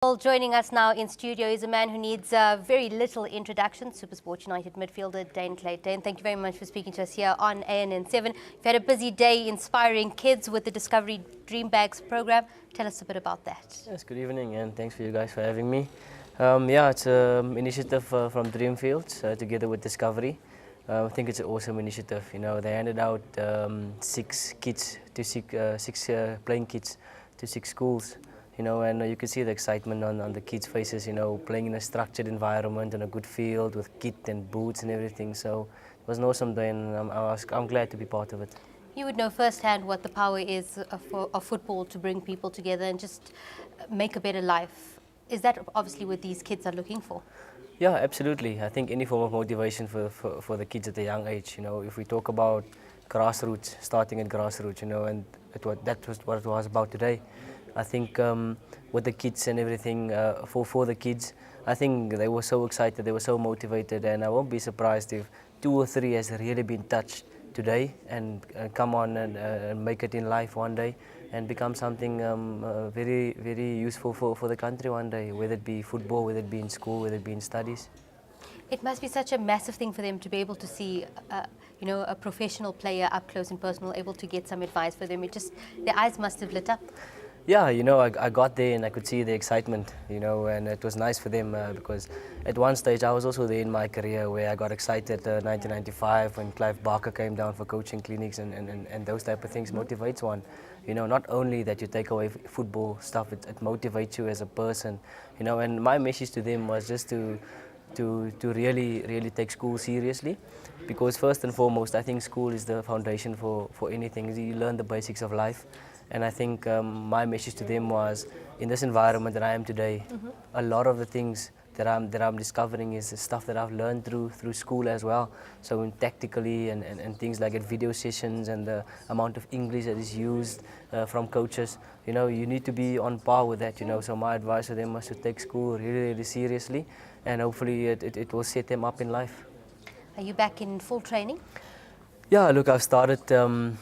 Well, joining us now in studio is a man who needs very little introduction, SuperSport United midfielder Daine Klate. Daine, thank you very much for speaking to us here on ANN7. You've had a busy day inspiring kids with the Discovery Dream Bags program. Tell us a bit about that. Yes, good evening and thanks for you guys for having me. Yeah, it's an initiative from Dreamfields together with Discovery. I think it's an awesome initiative. You know, they handed out six playing kits to 6 schools. You know, and you can see the excitement on the kids' faces. You know, playing in a structured environment in a good field with kit and boots and everything. So it was an awesome day, and I'm glad to be part of it. You would know firsthand what the power is of football to bring people together and just make a better life. Is that obviously what these kids are looking for? Yeah, absolutely. I think any form of motivation for the kids at a young age, you know, if we talk about grassroots, starting at grassroots, you know, and that was what it was about today. I think with the kids and everything, for the kids, I think they were so excited, they were so motivated, and I won't be surprised if 2 or 3 has really been touched today and come on and make it in life one day and become something very, very useful for the country one day, whether it be football, whether it be in school, whether it be in studies. It must be such a massive thing for them to be able to see, you know, a professional player up close and personal, able to get some advice for them. Their eyes must have lit up. Yeah, you know, I got there and I could see the excitement, you know, and it was nice for them because at one stage I was also there in my career where I got excited 1995 when Clive Barker came down for coaching clinics and those type of things motivates one. You know, not only that you take away football stuff, it motivates you as a person, you know, and my message to them was just to really take school seriously, because first and foremost I think school is the foundation for anything. You learn the basics of life, and I think my message to them was, in this environment that I am today, a lot of the things that I'm discovering is the stuff that I've learned through school as well. So in tactically and things like at video sessions and the amount of English that is used from coaches, you know, you need to be on par with that, you know. So my advice to them was to take school really seriously, and hopefully it will set them up in life. Are you back in full training? Yeah, look, I've started, I'm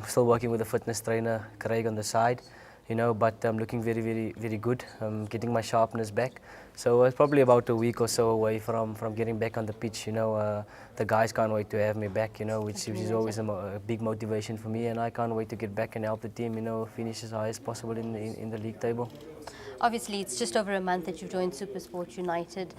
still working with a fitness trainer, Craig, on the side, you know, but I'm looking very good. I'm getting my sharpness back. So it's probably about a week or so away from getting back on the pitch, you know. The guys can't wait to have me back, you know, which is always a big motivation for me, and I can't wait to get back and help the team, you know, finish as high as possible in the league table. Obviously, it's just over a month that you've joined SuperSport United.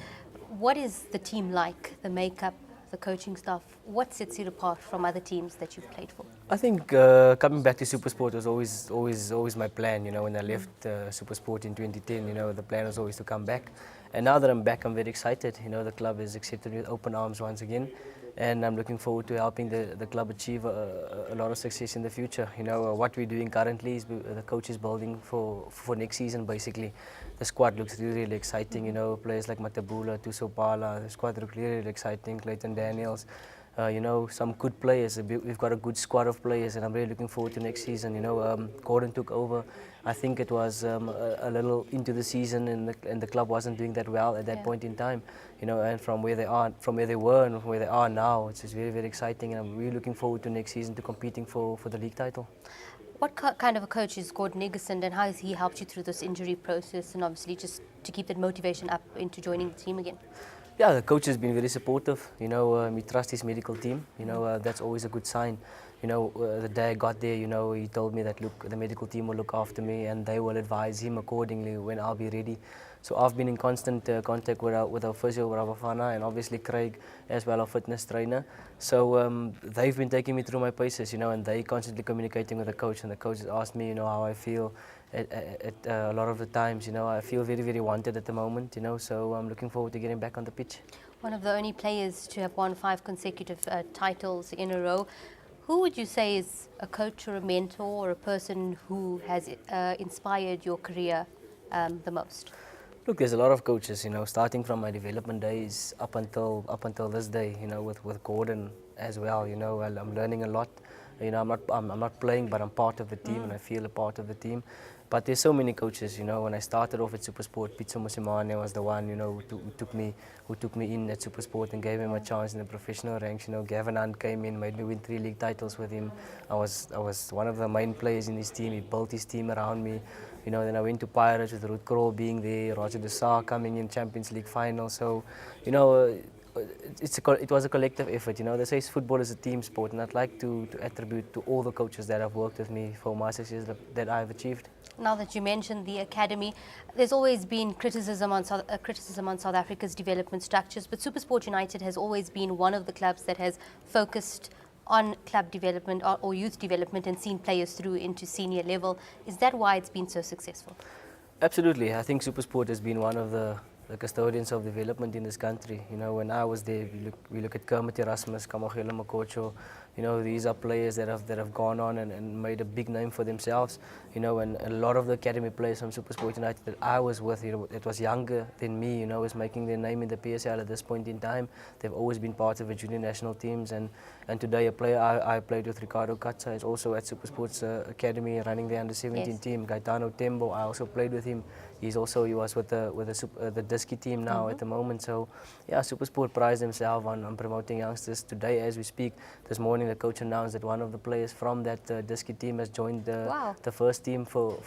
What is the team like, the makeup, the coaching staff? What sets you apart from other teams that you've played for? I think coming back to SuperSport was always my plan. You know, when I left SuperSport in 2010, you know, the plan was always to come back. And now that I'm back, I'm very excited. You know, the club has accepted me with open arms once again, and I'm looking forward to helping the club achieve a lot of success in the future. You know, what we're doing currently is the coach is building for next season, basically. The squad looks really exciting, you know, players like Matabula, Tusopala, the squad look really exciting, Clayton Daniels, you know, some good players. We've got a good squad of players, and I'm really looking forward to next season. You know, Gordon took over. I think it was a little into the season, and the club wasn't doing that well at that point in time. You know, and from where they were and where they are now, it's just very exciting, and I'm really looking forward to next season to competing for the league title. What kind of a coach is Gordon Niggerson, and how has he helped you through this injury process, and obviously just to keep that motivation up into joining the team again? Yeah, the coach has been very supportive. You know, he trusts his medical team. You know, that's always a good sign. You know, the day I got there, you know, he told me that, look, the medical team will look after me and they will advise him accordingly when I'll be ready. So I've been in constant contact with our physio, Rabafana, and obviously Craig as well, our fitness trainer. So they've been taking me through my paces, you know, and they constantly communicating with the coach, and the coach has asked me, you know, how I feel. At a lot of the times, you know, I feel very wanted at the moment, you know, so I'm looking forward to getting back on the pitch. One of the only players to have won 5 consecutive titles in a row. Who would you say is a coach or a mentor or a person who has inspired your career the most? Look, there's a lot of coaches, you know, starting from my development days up until this day, you know, with Gordon as well. You know, I'm learning a lot. You know, I'm not playing, but I'm part of the team, and I feel a part of the team. But there's so many coaches, you know. When I started off at Supersport, Pitso Mosimane was the one, you know, who took me in at Supersport and gave him a chance in the professional ranks. You know, Gavin Hunt came in, made me win 3 league titles with him. I was one of the main players in his team. He built his team around me. You know, then I went to Pirates with Ruud Krol being there, Roger de Sá coming in Champions League final. So, you know. It was a collective effort, you know. They say football is a team sport, and I'd like to attribute to all the coaches that have worked with me for my success that I've achieved. Now that you mentioned the academy, there's always been criticism on South Africa's development structures, but SuperSport United has always been one of the clubs that has focused on club development or youth development and seen players through into senior level. Is that why it's been so successful? Absolutely. I think SuperSport has been one of the custodians of development in this country. You know, when I was there, we look at Kermit Erasmus, Kamogelo Makocho. You know, these are players that have gone on and made a big name for themselves. You know, and a lot of the academy players from SuperSport United that I was with, you know, that was younger than me, you know, was making their name in the PSL at this point in time. They've always been part of the junior national teams, and today a player I played with, Ricardo Katsa, is also at SuperSport's academy running the under-17 team. Gaetano Tembo, I also played with him. He was with the Diski team now at the moment. So yeah, SuperSport prides themselves on promoting youngsters. Today, as we speak, this morning the coach announced that one of the players from that Diski team has joined the first team for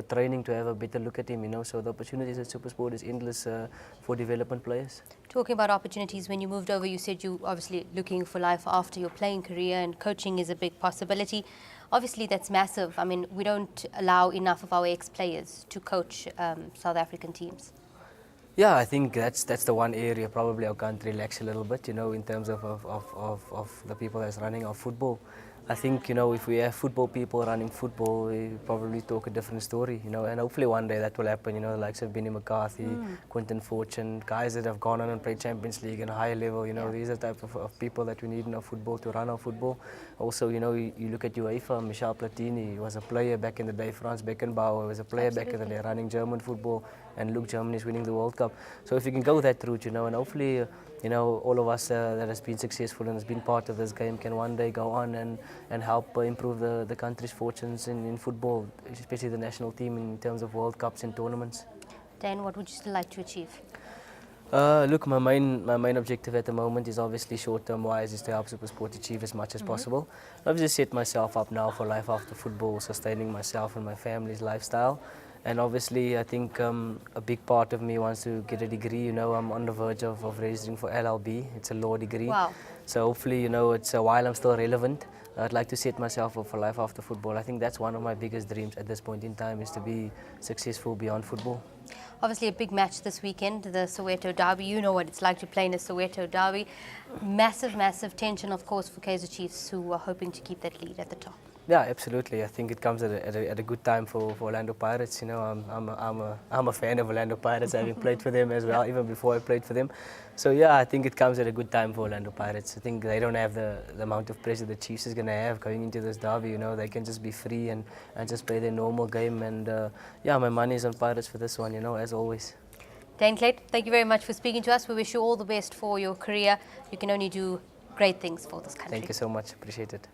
training, to have a better look at him. You know, so the opportunities at SuperSport is endless for development players. Talking about opportunities, when you moved over, you said you obviously looking for life after your playing career, and coaching is a big possibility. Obviously, that's massive. I mean, we don't allow enough of our ex-players to coach South African teams. Yeah, I think that's the one area probably our country lacks a little bit, you know, in terms of the people that's running our football. I think, you know, if we have football people running football, we probably talk a different story, you know, and hopefully one day that will happen, you know, the likes of Benny McCarthy, Quinton Fortune, guys that have gone on and played Champions League and a higher level, you know, these are the type of people that we need in our football to run our football. Also, you know, you look at UEFA, Michel Platini, he was a player back in the day, Franz Beckenbauer was a player back in the day running German football, and look, Germany is winning the World Cup. So if you can go that route, you know, and hopefully, you know, all of us that has been successful and has been part of this game can one day go on and help improve the country's fortunes in football, especially the national team in terms of World Cups and tournaments. Dan, what would you still like to achieve? Look, my main objective at the moment is obviously short-term wise is to help SuperSport achieve as much as possible. I've just set myself up now for life after football, sustaining myself and my family's lifestyle. And obviously, I think a big part of me wants to get a degree. You know, I'm on the verge of registering for LLB. It's a law degree. Wow. So hopefully, you know, it's while I'm still relevant, I'd like to set myself up for life after football. I think that's one of my biggest dreams at this point in time, is to be successful beyond football. Obviously, a big match this weekend, the Soweto Derby. You know what it's like to play in a Soweto Derby. Massive, massive tension, of course, for Kaizer Chiefs, who are hoping to keep that lead at the top. Yeah, absolutely. I think it comes at a good time for Orlando Pirates. You know, I'm a fan of Orlando Pirates, having played for them as well, even before I played for them. So yeah, I think it comes at a good time for Orlando Pirates. I think they don't have the amount of pressure the Chiefs is going to have going into this derby. You know, they can just be free and just play their normal game. And yeah, my money is on Pirates for this one, you know, as always. Daine Klate, thank you very much for speaking to us. We wish you all the best for your career. You can only do great things for this country. Thank you so much. Appreciate it.